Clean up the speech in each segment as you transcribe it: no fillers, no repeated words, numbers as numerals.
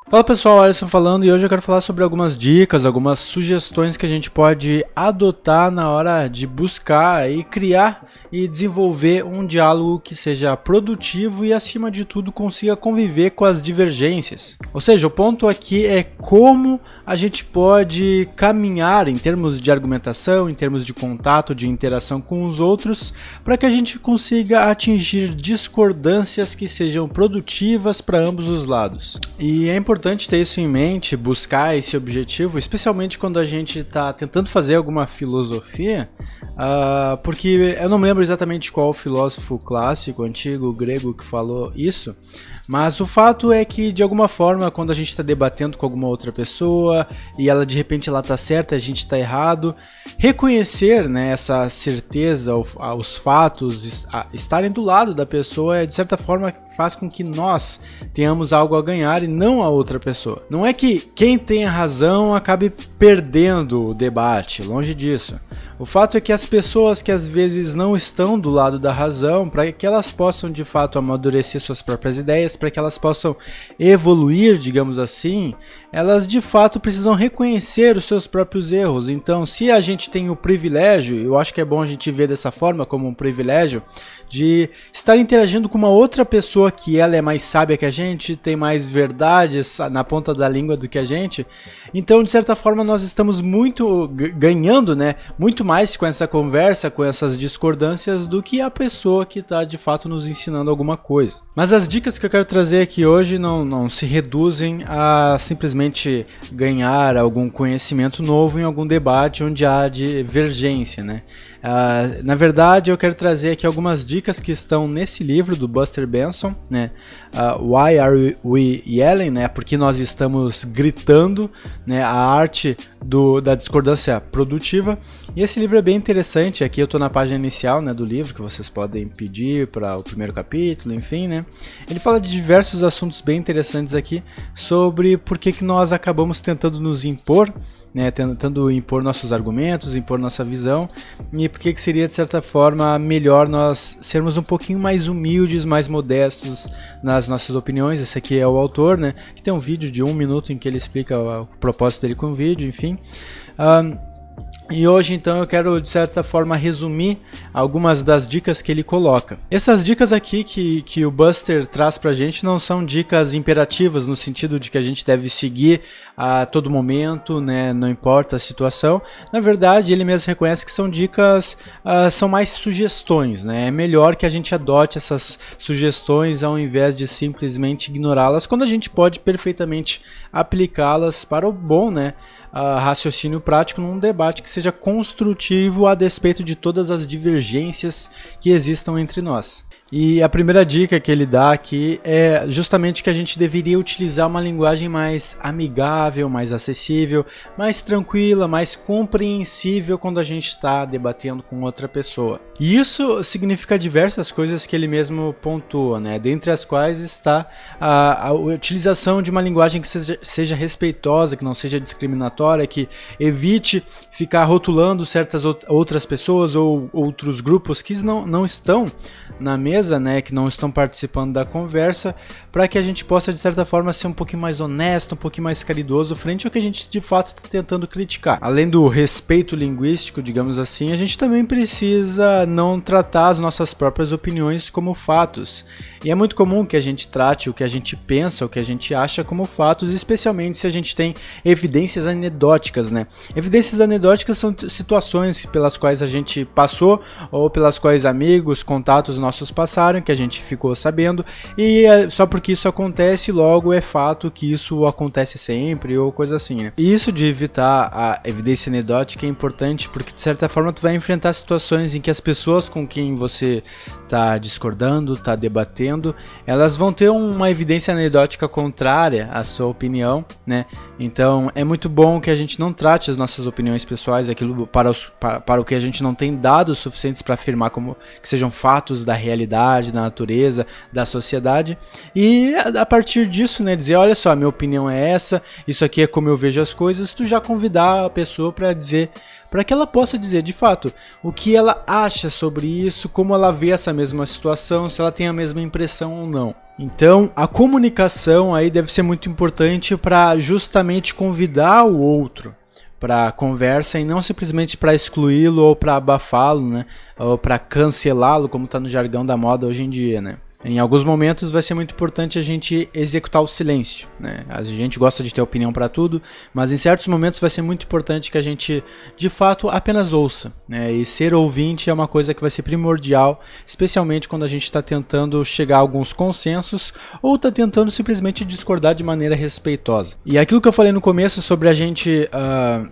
Fala pessoal, Alisson falando, e hoje eu quero falar sobre algumas dicas, algumas sugestões que a gente pode adotar na hora de buscar e criar e desenvolver um diálogo que seja produtivo e, acima de tudo, consiga conviver com as divergências. Ou seja, o ponto aqui é como a gente pode caminhar em termos de argumentação, em termos de contato, de interação com os outros, para que a gente consiga atingir discordâncias que sejam produtivas para ambos os lados. E é importante ter isso em mente, buscar esse objetivo, especialmente quando a gente está tentando fazer alguma filosofia, porque eu não me lembro exatamente qual filósofo clássico, antigo, grego que falou isso, mas o fato é que, de alguma forma, quando a gente está debatendo com alguma outra pessoa e ela de repente ela está certa, a gente está errado, reconhecer, né, essa certeza, os fatos, estarem do lado da pessoa, de certa forma faz com que nós tenhamos algo a ganhar e não a outra pessoa. Não é que quem tem a razão acabe perdendo o debate, longe disso. O fato é que as pessoas que às vezes não estão do lado da razão, para que elas possam de fato amadurecer suas próprias ideias, para que elas possam evoluir, digamos assim, elas de fato precisam reconhecer os seus próprios erros. Então, se a gente tem o privilégio, eu acho que é bom a gente ver dessa forma como um privilégio, de estar interagindo com uma outra pessoa que ela é mais sábia que a gente, tem mais verdades na ponta da língua do que a gente, então de certa forma nós estamos muito ganhando, né, muito mais com essa conversa, com essas discordâncias do que a pessoa que está de fato nos ensinando alguma coisa. Mas as dicas que eu quero trazer aqui hoje não se reduzem a simplesmente ganhar algum conhecimento novo em algum debate onde há divergência, né? Na verdade, eu quero trazer aqui algumas dicas que estão nesse livro do Buster Benson, né? Why Are We Yelling, né? Porque nós estamos gritando, né? A arte da discordância produtiva. E esse livro é bem interessante. Aqui eu estou na página inicial, né, do livro, que vocês podem pedir para o primeiro capítulo, enfim, né? Ele fala de diversos assuntos bem interessantes aqui sobre por que nós acabamos tentando nos impor, né, tentando impor nossos argumentos, impor nossa visão, e por que seria de certa forma melhor nós sermos um pouquinho mais humildes, mais modestos nas nossas opiniões. Esse aqui é o autor, né, que tem um vídeo de 1 minuto em que ele explica o propósito dele com o vídeo, enfim. E hoje então eu quero de certa forma resumir algumas das dicas que ele coloca. Essas dicas aqui que o Buster traz pra gente não são dicas imperativas no sentido de que a gente deve seguir a todo momento, né, não importa a situação. Na verdade, ele mesmo reconhece que são dicas, são mais sugestões, né? É melhor que a gente adote essas sugestões ao invés de simplesmente ignorá-las, quando a gente pode perfeitamente aplicá-las para o bom, né, raciocínio prático num debate que seja construtivo a despeito de todas as divergências que existam entre nós. E a primeira dica que ele dá aqui é justamente que a gente deveria utilizar uma linguagem mais amigável, mais acessível, mais tranquila, mais compreensível quando a gente está debatendo com outra pessoa. E isso significa diversas coisas que ele mesmo pontua, né? Dentre as quais está a utilização de uma linguagem que seja respeitosa, que não seja discriminatória, que evite ficar rotulando certas outras pessoas ou outros grupos que não estão na mesa, né, que não estão participando da conversa, para que a gente possa de certa forma ser um pouquinho mais honesto, um pouquinho mais caridoso frente ao que a gente de fato está tentando criticar. Além do respeito linguístico, digamos assim, a gente também precisa não tratar as nossas próprias opiniões como fatos. E é muito comum que a gente trate o que a gente pensa, o que a gente acha como fatos, especialmente se a gente tem evidências anedóticas, né? Evidências anedóticas são situações pelas quais a gente passou ou pelas quais amigos, contatos nossos passaram, que a gente ficou sabendo, e só porque isso acontece, logo é fato que isso acontece sempre, ou coisa assim, né? E isso de evitar a evidência anedótica é importante, porque de certa forma tu vai enfrentar situações em que as pessoas com quem você tá discordando, tá debatendo, elas vão ter uma evidência anedótica contrária à sua opinião, né? Então é muito bom que a gente não trate as nossas opiniões pessoais, aquilo para o que a gente não tem dados suficientes para afirmar como que sejam fatos da realidade, da natureza, da sociedade, e a partir disso, né, dizer, olha só, minha opinião é essa, isso aqui é como eu vejo as coisas, tu já convidar a pessoa para dizer, para que ela possa dizer de fato o que ela acha sobre isso, como ela vê essa mesma situação, se ela tem a mesma impressão ou não. Então, a comunicação aí deve ser muito importante para justamente convidar o outro para conversa e não simplesmente para excluí-lo ou para abafá-lo, né? Ou para cancelá-lo, como está no jargão da moda hoje em dia, né? Em alguns momentos vai ser muito importante a gente executar o silêncio, né? A gente gosta de ter opinião para tudo, mas em certos momentos vai ser muito importante que a gente, de fato, apenas ouça, né? E ser ouvinte é uma coisa que vai ser primordial, especialmente quando a gente está tentando chegar a alguns consensos ou está tentando simplesmente discordar de maneira respeitosa. E aquilo que eu falei no começo sobre a gente,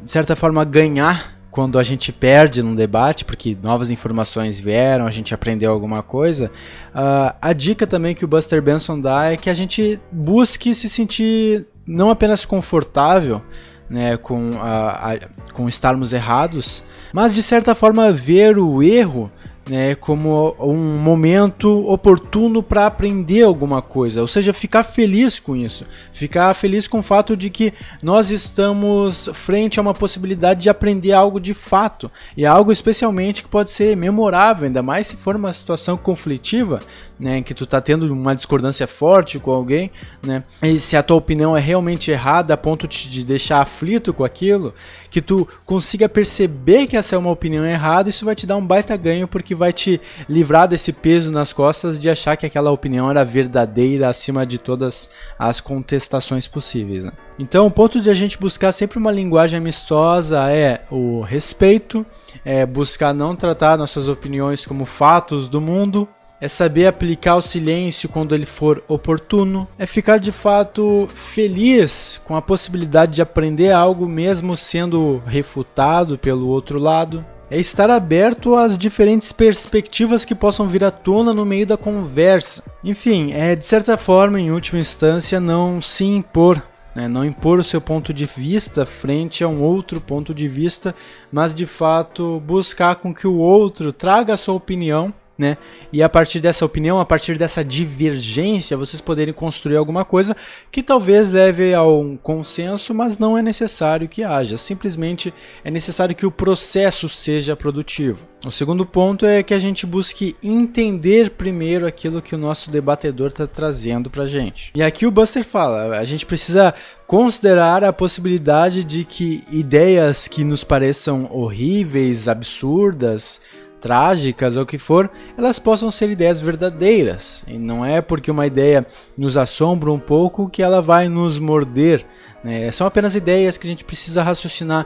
de certa forma, ganhar quando a gente perde num debate, porque novas informações vieram, a gente aprendeu alguma coisa, a dica também que o Buster Benson dá é que a gente busque se sentir não apenas confortável, né, com estarmos errados, mas de certa forma ver o erro, né, como um momento oportuno para aprender alguma coisa, ou seja, ficar feliz com isso, ficar feliz com o fato de que nós estamos frente a uma possibilidade de aprender algo de fato, e algo especialmente que pode ser memorável, ainda mais se for uma situação conflitiva, né, em que tu tá tendo uma discordância forte com alguém, né, e se a tua opinião é realmente errada a ponto de te deixar aflito com aquilo, que tu consiga perceber que essa é uma opinião errada, isso vai te dar um baita ganho, porque vai te livrar desse peso nas costas de achar que aquela opinião era verdadeira acima de todas as contestações possíveis, né? Então, o ponto de a gente buscar sempre uma linguagem amistosa é o respeito, é buscar não tratar nossas opiniões como fatos do mundo, é saber aplicar o silêncio quando ele for oportuno, é ficar de fato feliz com a possibilidade de aprender algo mesmo sendo refutado pelo outro lado, é estar aberto às diferentes perspectivas que possam vir à tona no meio da conversa. Enfim, é de certa forma, em última instância, não se impor, né? Não impor o seu ponto de vista frente a um outro ponto de vista, mas de fato buscar com que o outro traga a sua opinião, né? E a partir dessa opinião, a partir dessa divergência, vocês poderem construir alguma coisa que talvez leve a um consenso, mas não é necessário que haja. Simplesmente é necessário que o processo seja produtivo. O segundo ponto é que a gente busque entender primeiro aquilo que o nosso debatedor está trazendo pra gente. E aqui o Buster fala, a gente precisa considerar a possibilidade de que ideias que nos pareçam horríveis, absurdas, trágicas ou o que for, elas possam ser ideias verdadeiras. E não é porque uma ideia nos assombra um pouco que ela vai nos morder, né? São apenas ideias que a gente precisa raciocinar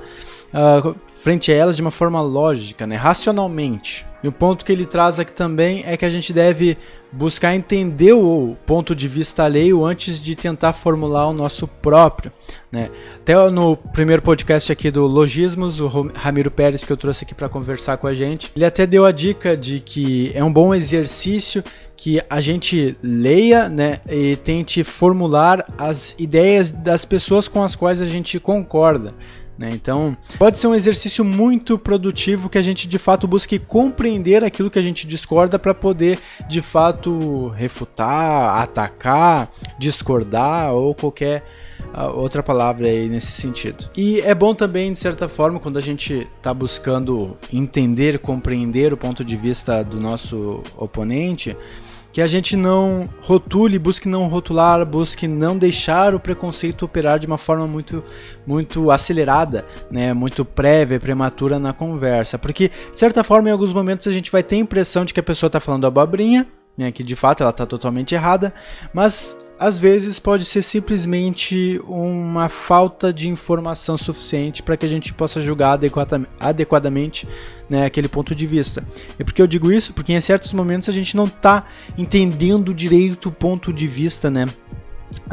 frente a elas de uma forma lógica, né? Racionalmente. E o ponto que ele traz aqui também é que a gente deve buscar entender o ponto de vista alheio antes de tentar formular o nosso próprio, né? Até no primeiro podcast aqui do Logismos, o Ramiro Pérez, que eu trouxe aqui para conversar com a gente, ele até deu a dica de que é um bom exercício que a gente leia, né, e tente formular as ideias das pessoas com as quais a gente concorda, né? Então, pode ser um exercício muito produtivo que a gente de fato busque compreender aquilo que a gente discorda para poder de fato refutar, atacar, discordar ou qualquer outra palavra aí nesse sentido. E é bom também, de certa forma, quando a gente está buscando entender, compreender o ponto de vista do nosso oponente, que a gente não rotule, busque não rotular, busque não deixar o preconceito operar de uma forma muito acelerada, né, muito prévia, prematura na conversa, porque de certa forma em alguns momentos a gente vai ter a impressão de que a pessoa está falando abobrinha, né, que de fato ela está totalmente errada, mas às vezes pode ser simplesmente uma falta de informação suficiente para que a gente possa julgar adequadamente, né, aquele ponto de vista. E por que eu digo isso? Porque em certos momentos a gente não está entendendo direito o ponto de vista, né,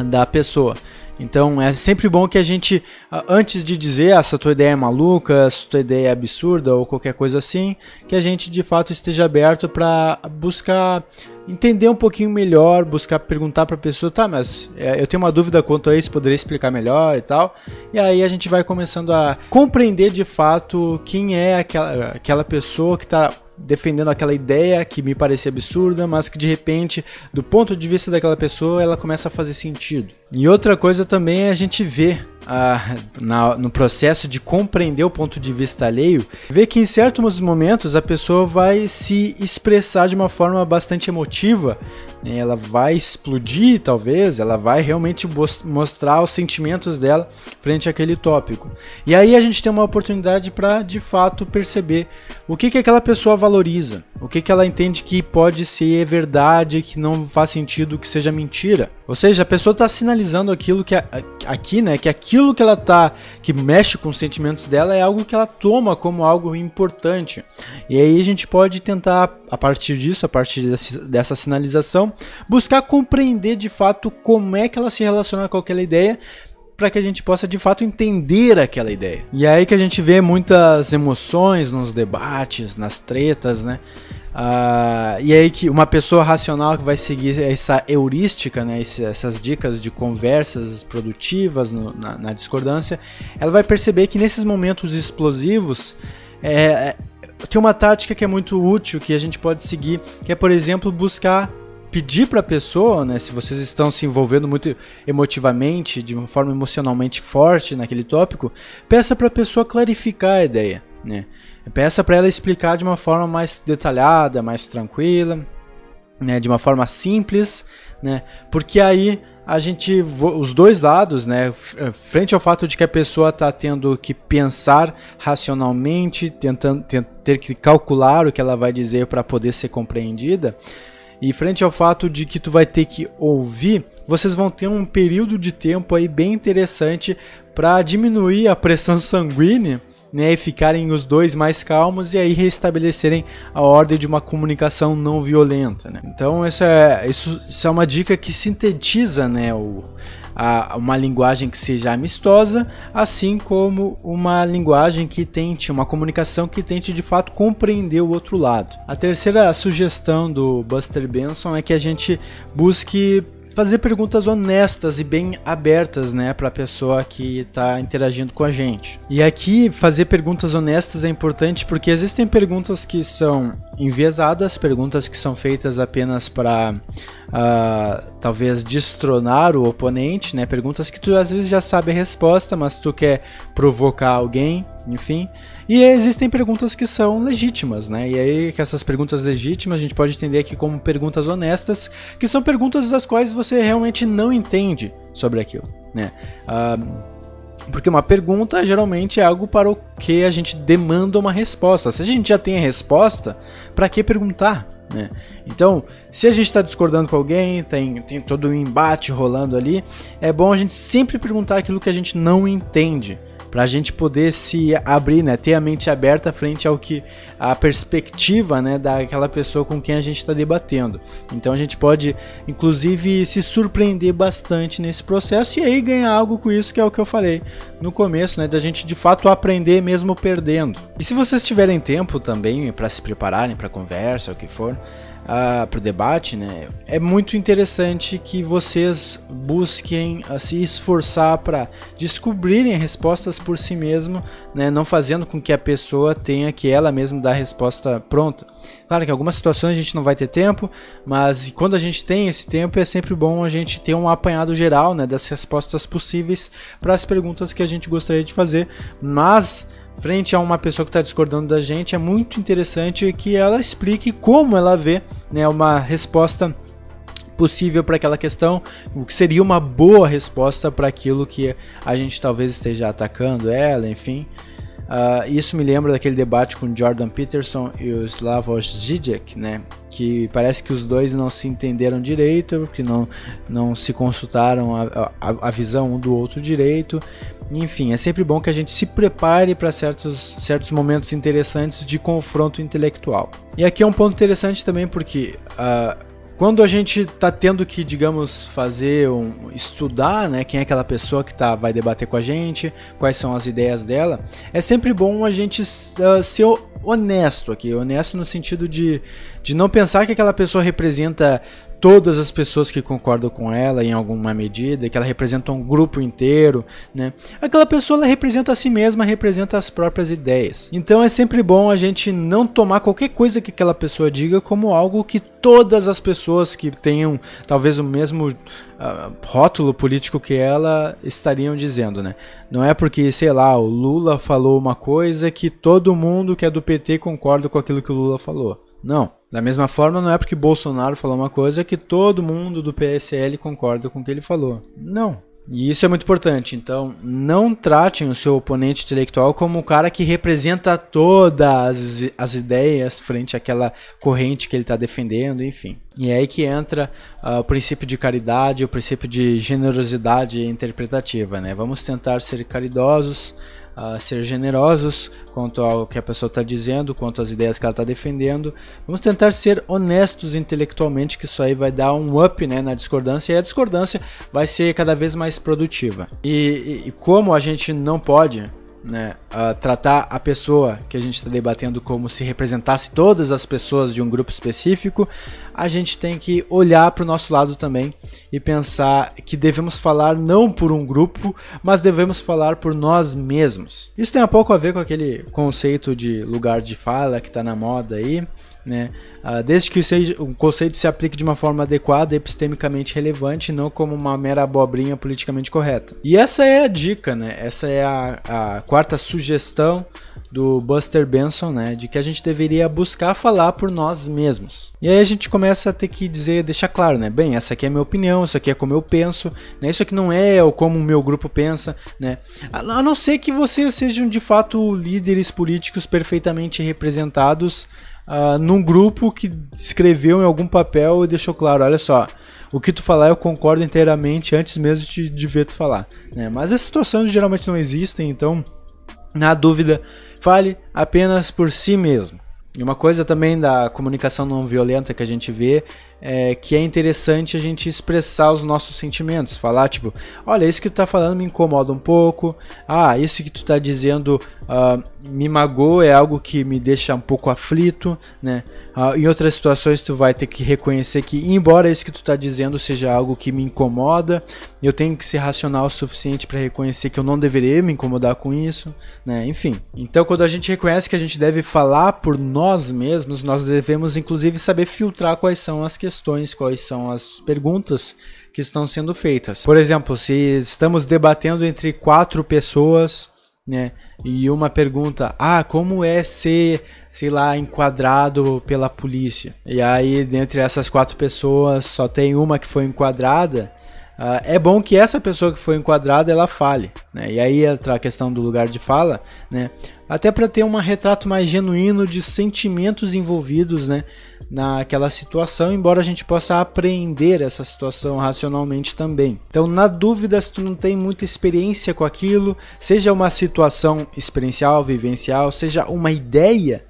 da pessoa. Então é sempre bom que a gente, antes de dizer essa tua ideia é maluca, essa tua ideia é absurda ou qualquer coisa assim, que a gente de fato esteja aberto para buscar entender um pouquinho melhor, buscar perguntar para a pessoa, tá, mas eu tenho uma dúvida quanto a isso, poderia explicar melhor e tal. E aí a gente vai começando a compreender de fato quem é aquela pessoa que está defendendo aquela ideia que me parecia absurda, mas que de repente, do ponto de vista daquela pessoa, ela começa a fazer sentido. E outra coisa também é a gente ver no processo de compreender o ponto de vista alheio, vê que em certos momentos a pessoa vai se expressar de uma forma bastante emotiva, né? Ela vai explodir, talvez, ela vai realmente mostrar os sentimentos dela frente àquele tópico. E aí a gente tem uma oportunidade para, de fato, perceber o que aquela pessoa valoriza, o que ela entende que pode ser verdade, que não faz sentido, que seja mentira. Ou seja, a pessoa está sinalizando aquilo que aqui, né, que aquilo que ela que mexe com os sentimentos dela é algo que ela toma como algo importante. E aí a gente pode tentar, a partir disso, a partir dessa sinalização, buscar compreender de fato como é que ela se relaciona com aquela ideia, para que a gente possa de fato entender aquela ideia. E é aí que a gente vê muitas emoções nos debates, nas tretas, né? E aí que uma pessoa racional que vai seguir essa heurística, né, essas dicas de conversas produtivas na discordância, ela vai perceber que nesses momentos explosivos tem uma tática que é muito útil, que a gente pode seguir, que é, por exemplo, pedir para a pessoa, né, se vocês estão se envolvendo muito emotivamente, de uma forma emocionalmente forte naquele tópico, peça para a pessoa clarificar a ideia, né? Peça para ela explicar de uma forma mais detalhada, mais tranquila, né, de uma forma simples, né? Porque aí os dois lados, né, frente ao fato de que a pessoa está tendo que pensar racionalmente, tentando ter que calcular o que ela vai dizer para poder ser compreendida, e frente ao fato de que tu vai ter que ouvir, vocês vão ter um período de tempo aí bem interessante para diminuir a pressão sanguínea, né, e ficarem os dois mais calmos e aí restabelecerem a ordem de uma comunicação não violenta, né? Então isso é uma dica que sintetiza, né, uma linguagem que seja amistosa, assim como uma linguagem que tente, uma comunicação que tente de fato compreender o outro lado. A terceira sugestão do Buster Benson é que a gente busque fazer perguntas honestas e bem abertas, né, para a pessoa que está interagindo com a gente. E aqui fazer perguntas honestas é importante porque existem perguntas que são enviesadas, perguntas que são feitas apenas para talvez destronar o oponente, né, perguntas que tu às vezes já sabe a resposta, mas tu quer provocar alguém, enfim. E existem perguntas que são legítimas, né? E aí que essas perguntas legítimas a gente pode entender aqui como perguntas honestas, que são perguntas das quais você realmente não entende sobre aquilo, né? Porque uma pergunta geralmente é algo para o que a gente demanda uma resposta. Se a gente já tem a resposta, para que perguntar, né? Então, se a gente está discordando com alguém, tem todo um embate rolando ali, é bom a gente sempre perguntar aquilo que a gente não entende, para a gente poder se abrir, né, ter a mente aberta frente ao que a perspectiva, né, daquela pessoa com quem a gente está debatendo. Então a gente pode, inclusive, se surpreender bastante nesse processo e aí ganhar algo com isso, que é o que eu falei no começo, né, da gente de fato aprender mesmo perdendo. E se vocês tiverem tempo também para se prepararem para a conversa, o que for, para o debate, né, é muito interessante que vocês busquem se esforçar para descobrirem respostas por si mesmo, né, não fazendo com que a pessoa tenha que ela mesma dar a resposta pronta. Claro que em algumas situações a gente não vai ter tempo, mas quando a gente tem esse tempo é sempre bom a gente ter um apanhado geral, né, das respostas possíveis para as perguntas que a gente gostaria de fazer, mas frente a uma pessoa que está discordando da gente, é muito interessante que ela explique como ela vê, né, uma resposta possível para aquela questão, o que seria uma boa resposta para aquilo que a gente talvez esteja atacando ela, enfim. Isso me lembra daquele debate com Jordan Peterson e o Slavoj Žižek, né, que parece que os dois não se entenderam direito, porque não se consultaram a visão um do outro direito. Enfim, é sempre bom que a gente se prepare para certos momentos interessantes de confronto intelectual. E aqui é um ponto interessante também porque quando a gente está tendo que, digamos, estudar, né, quem é aquela pessoa que vai debater com a gente, quais são as ideias dela, é sempre bom a gente ser honesto aqui, honesto no sentido de não pensar que aquela pessoa representa todas as pessoas que concordam com ela em alguma medida, que ela representa um grupo inteiro, né? Aquela pessoa, ela representa a si mesma, representa as próprias ideias. Então é sempre bom a gente não tomar qualquer coisa que aquela pessoa diga como algo que todas as pessoas que tenham talvez o mesmo rótulo político que ela estariam dizendo, né? Não é porque, sei lá, o Lula falou uma coisa que todo mundo que é do PT concorda com aquilo que o Lula falou. Não. Da mesma forma, não é porque Bolsonaro falou uma coisa que todo mundo do PSL concorda com o que ele falou. Não. E isso é muito importante. Então, não tratem o seu oponente intelectual como o cara que representa todas as ideias frente àquela corrente que ele está defendendo, enfim. E é aí que entra o princípio de caridade, o princípio de generosidade interpretativa, né? Vamos tentar ser caridosos, ser generosos quanto ao que a pessoa está dizendo, quanto às ideias que ela está defendendo. Vamos tentar ser honestos intelectualmente, que isso aí vai dar um up, né, na discordância, e a discordância vai ser cada vez mais produtiva. E como a gente não pode, né, tratar a pessoa que a gente está debatendo como se representasse todas as pessoas de um grupo específico, a gente tem que olhar para o nosso lado também e pensar que devemos falar não por um grupo, mas devemos falar por nós mesmos. Isso tem um pouco a ver com aquele conceito de lugar de fala que está na moda aí, né? Desde que o conceito se aplique de uma forma adequada, epistemicamente relevante, não como uma mera abobrinha politicamente correta. E essa é a dica, né? Essa é a quarta sugestão do Buster Benson, né, de que a gente deveria buscar falar por nós mesmos. E aí a gente começa a ter que deixar claro, né, bem, essa aqui é a minha opinião, isso aqui é como eu penso, né, isso aqui não é ou como o meu grupo pensa, né, a não ser que vocês sejam de fato líderes políticos perfeitamente representados num grupo que escreveu em algum papel e deixou claro, olha só, o que tu falar eu concordo inteiramente antes mesmo de ver tu falar, né, mas essas situações geralmente não existem, então na dúvida, fale apenas por si mesmo. E uma coisa também da comunicação não violenta que a gente vê é que é interessante a gente expressar os nossos sentimentos. Falar tipo, olha, isso que tu tá falando me incomoda um pouco. Isso que tu tá dizendo me magoa, é algo que me deixa um pouco aflito, né? Em outras situações tu vai ter que reconhecer que, embora isso que tu tá dizendo seja algo que me incomoda, eu tenho que ser racional o suficiente para reconhecer que eu não deveria me incomodar com isso, né? Enfim. Então, quando a gente reconhece que a gente deve falar por nós mesmos, nós devemos inclusive saber filtrar quais são as questões, quais são as perguntas que estão sendo feitas. Por exemplo, se estamos debatendo entre 4 pessoas, né, e uma pergunta, como é ser, sei lá, enquadrado pela polícia? E aí, dentre essas 4 pessoas, só tem uma que foi enquadrada. É bom que essa pessoa que foi enquadrada, ela fale, né? E aí entra a questão do lugar de fala, né? Até para ter um retrato mais genuíno de sentimentos envolvidos, né, naquela situação, embora a gente possa apreender essa situação racionalmente também. Então, na dúvida, se tu não tem muita experiência com aquilo, seja uma situação experiencial, vivencial, seja uma ideia,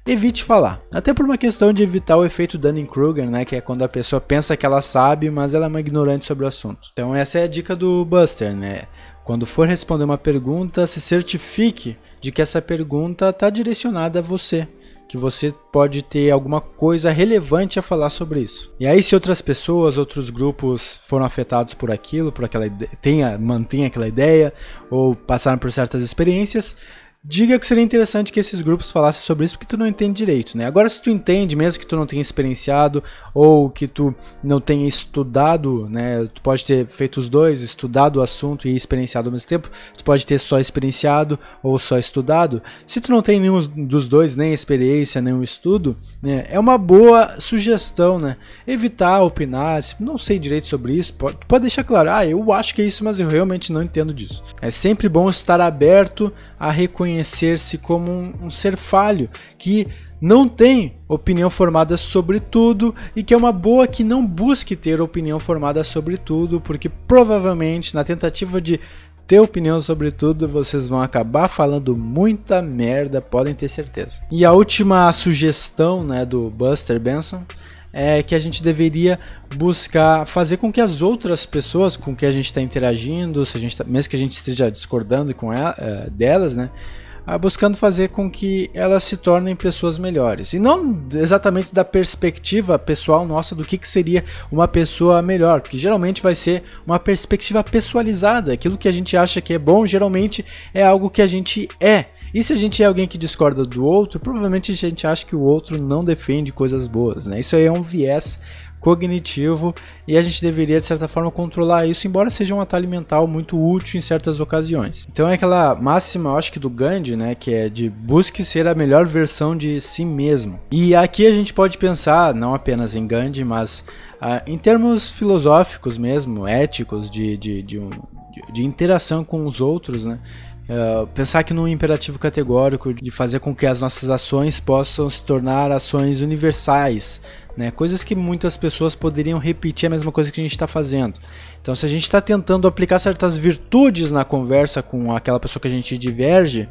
evite falar. Até por uma questão de evitar o efeito Dunning-Kruger, né, que é quando a pessoa pensa que ela sabe, mas ela é uma ignorante sobre o assunto. Então essa é a dica do Buster, né? Quando for responder uma pergunta, se certifique de que essa pergunta está direcionada a você, que você pode ter alguma coisa relevante a falar sobre isso. E aí, se outras pessoas, outros grupos foram afetados por aquilo, por aquela ideia, mantém aquela ideia, ou passaram por certas experiências, diga que seria interessante que esses grupos falassem sobre isso, porque tu não entende direito, né? Agora, se tu entende, mesmo que tu não tenha experienciado ou que tu não tenha estudado, né? Tu pode ter feito os dois, estudado o assunto e experienciado ao mesmo tempo. Tu pode ter só experienciado ou só estudado. Se tu não tem nenhum dos dois, nem experiência, nem um estudo, né? É uma boa sugestão, né? Evitar opinar, se não sei direito sobre isso, pode deixar claro, eu acho que é isso, mas eu realmente não entendo disso. É sempre bom estar aberto a reconhecer-se como um ser falho, que não tem opinião formada sobre tudo e que é uma boa que não busque ter opinião formada sobre tudo, porque provavelmente na tentativa de ter opinião sobre tudo vocês vão acabar falando muita merda, podem ter certeza. E a última sugestão, né, do Buster Benson é que a gente deveria buscar fazer com que as outras pessoas com que a gente está interagindo, se a gente mesmo que a gente esteja discordando com delas, né, buscando fazer com que elas se tornem pessoas melhores. E não exatamente da perspectiva pessoal nossa do que seria uma pessoa melhor, porque geralmente vai ser uma perspectiva pessoalizada. Aquilo que a gente acha que é bom, geralmente é algo que a gente é. E se a gente é alguém que discorda do outro, provavelmente a gente acha que o outro não defende coisas boas, né? Isso aí é um viés cognitivo e a gente deveria de certa forma controlar isso, embora seja um atalho mental muito útil em certas ocasiões. Então é aquela máxima, eu acho que do Gandhi, né, que é de busque ser a melhor versão de si mesmo. E aqui a gente pode pensar não apenas em Gandhi, mas em termos filosóficos mesmo, éticos, de interação com os outros, né? Pensar que num imperativo categórico de fazer com que as nossas ações possam se tornar ações universais, né? Coisas que muitas pessoas poderiam repetir a mesma coisa que a gente está fazendo. Então, se a gente está tentando aplicar certas virtudes na conversa com aquela pessoa que a gente diverge,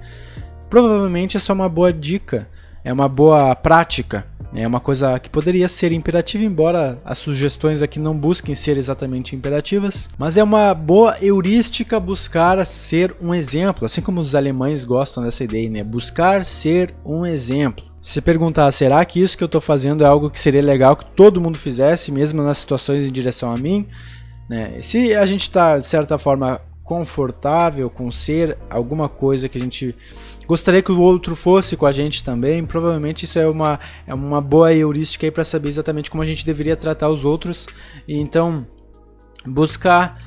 provavelmente essa é uma boa dica, é uma boa prática. É uma coisa que poderia ser imperativa, embora as sugestões aqui não busquem ser exatamente imperativas. Mas é uma boa heurística buscar ser um exemplo, assim como os alemães gostam dessa ideia, né? Buscar ser um exemplo. Se perguntar, será que isso que eu estou fazendo é algo que seria legal que todo mundo fizesse, mesmo nas situações em direção a mim? Né? Se a gente está, de certa forma, confortável com ser alguma coisa que a gente gostaria que o outro fosse com a gente também, provavelmente isso é uma boa heurística aí para saber exatamente como a gente deveria tratar os outros. E então buscar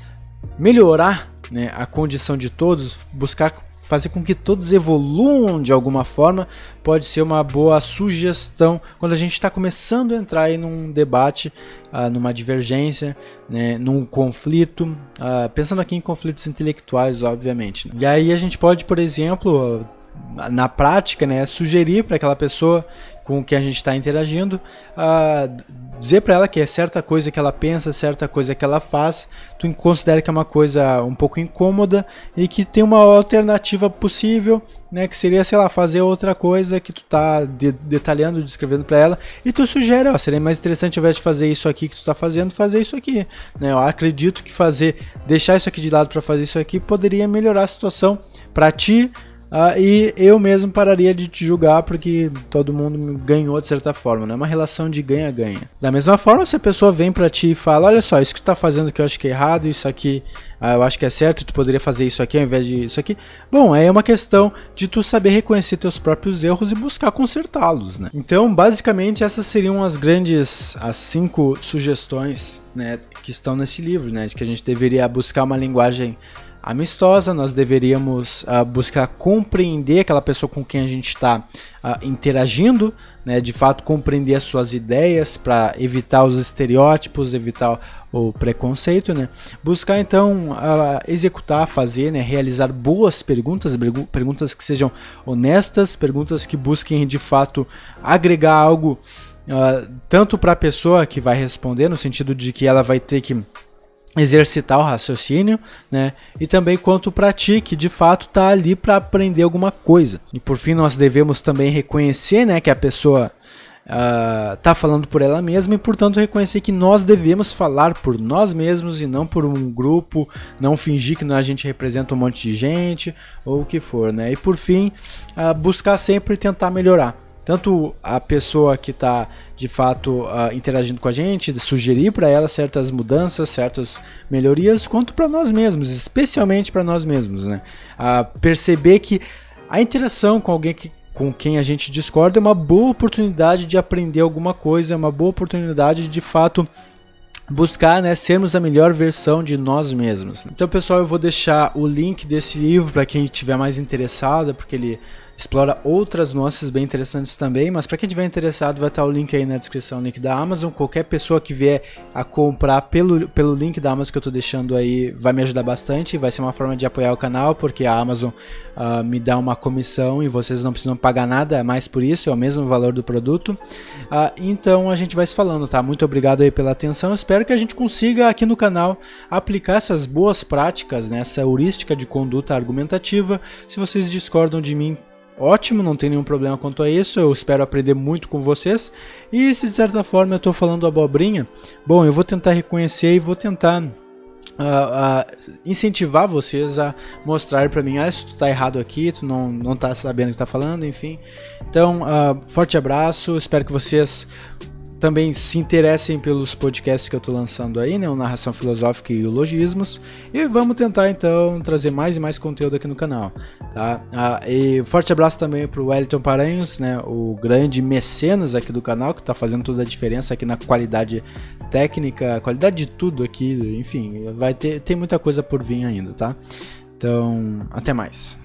melhorar, né, a condição de todos, buscar fazer com que todos evoluam de alguma forma, pode ser uma boa sugestão quando a gente está começando a entrar aí num debate, numa divergência, né, num conflito, pensando aqui em conflitos intelectuais, obviamente, né? E aí a gente pode, por exemplo, na prática, né, sugerir para aquela pessoa com quem a gente está interagindo, dizer para ela que é certa coisa que ela pensa, certa coisa que ela faz, tu considera que é uma coisa um pouco incômoda e que tem uma alternativa possível, né, que seria, sei lá, fazer outra coisa que tu tá detalhando, descrevendo para ela, e tu sugere, ó, seria mais interessante ao invés de fazer isso aqui que tu tá fazendo, fazer isso aqui, né? Eu acredito que deixar isso aqui de lado para fazer isso aqui poderia melhorar a situação para ti. E eu mesmo pararia de te julgar porque todo mundo ganhou de certa forma, né? Uma relação de ganha-ganha. Da mesma forma, se a pessoa vem pra ti e fala, olha só, isso que tu tá fazendo que eu acho que é errado, isso aqui eu acho que é certo, tu poderia fazer isso aqui ao invés de isso aqui. Bom, aí é uma questão de tu saber reconhecer teus próprios erros e buscar consertá-los, né? Então, basicamente, essas seriam as 5 sugestões, né, que estão nesse livro, né? De que a gente deveria buscar uma linguagem amistosa, nós deveríamos buscar compreender aquela pessoa com quem a gente está interagindo, né, de fato compreender as suas ideias para evitar os estereótipos, evitar o preconceito, né? Buscar então executar, fazer, né, realizar boas perguntas, perguntas que sejam honestas, perguntas que busquem de fato agregar algo tanto para a pessoa que vai responder, no sentido de que ela vai ter que exercitar o raciocínio, né? E também quanto para ti, que de fato tá ali para aprender alguma coisa. E por fim, nós devemos também reconhecer, né, que a pessoa tá falando por ela mesma e, portanto, reconhecer que nós devemos falar por nós mesmos e não por um grupo, não fingir que a gente representa um monte de gente ou o que for, né? E por fim, buscar sempre tentar melhorar. Tanto a pessoa que está de fato interagindo com a gente, sugerir para ela certas mudanças, certas melhorias, quanto para nós mesmos, especialmente para nós mesmos, né? Perceber que a interação com alguém com quem a gente discorda é uma boa oportunidade de aprender alguma coisa, é uma boa oportunidade de fato buscar, né, sermos a melhor versão de nós mesmos. Então, pessoal, eu vou deixar o link desse livro para quem estiver mais interessado, porque ele explora outras nuances bem interessantes também, mas para quem estiver interessado vai estar o link aí na descrição, o link da Amazon. Qualquer pessoa que vier a comprar pelo link da Amazon que eu estou deixando aí vai me ajudar bastante, vai ser uma forma de apoiar o canal, porque a Amazon me dá uma comissão e vocês não precisam pagar nada mais por isso, é o mesmo valor do produto. Então a gente vai se falando, tá? Muito obrigado aí pela atenção, espero que a gente consiga aqui no canal aplicar essas boas práticas, né, essa heurística de conduta argumentativa. Se vocês discordam de mim, ótimo, não tem nenhum problema quanto a isso, eu espero aprender muito com vocês. E se de certa forma eu estou falando abobrinha, bom, eu vou tentar reconhecer e vou tentar incentivar vocês a mostrar para mim, se tu tá errado aqui, tu não tá sabendo o que tá falando, enfim. Então, forte abraço, espero que vocês também se interessem pelos podcasts que eu tô lançando aí, né, o Narração Filosófica e o Logismos, e vamos tentar então trazer mais e mais conteúdo aqui no canal, tá? E forte abraço também pro Wellington Paranhos, né, o grande mecenas aqui do canal, que tá fazendo toda a diferença aqui na qualidade técnica, qualidade de tudo aqui, enfim, tem muita coisa por vir ainda, tá? Então, até mais.